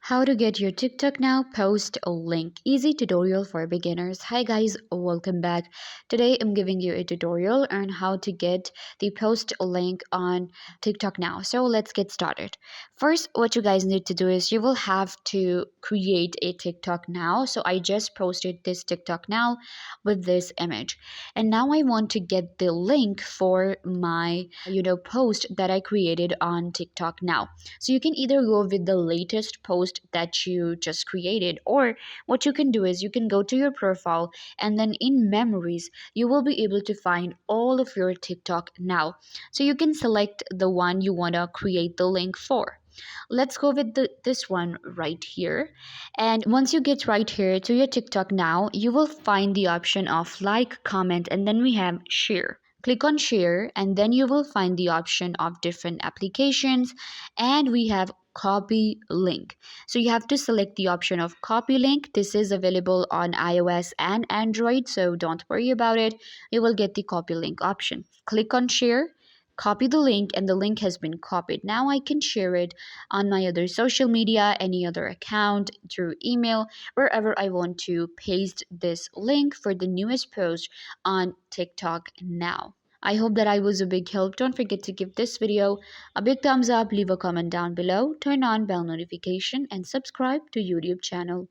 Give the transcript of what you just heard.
How to get your TikTok now post a link. Easy tutorial for beginners. Hi guys, welcome back. Today I'm giving you a tutorial on how to get the post a link on TikTok now. So let's get started. First, what you guys need to do is you will have to create a TikTok now. So I just posted this TikTok now with this image. And now I want to get the link for my post that I created on TikTok now. So you can either go with the latest post that you just created, or what you can do is you can go to your profile and then in memories, you will be able to find all of your TikTok now. So you can select the one you want to create the link for. Let's go with this one right here. And once you get right here to your TikTok now, you will find the option of like, comment, and then we have share. Click on share and then you will find the option of different applications, and we have copy link. So you have to select the option of copy link. This is available on iOS and Android, so don't worry about it. You will get the copy link option. Click on share, copy the link, and the link has been copied. Now I can share it on my other social media, any other account, through email, wherever I want to paste this link for the newest post on TikTok now. I hope that I was a big help. Don't forget to give this video a big thumbs up, leave a comment down below, turn on bell notification, and subscribe to YouTube channel.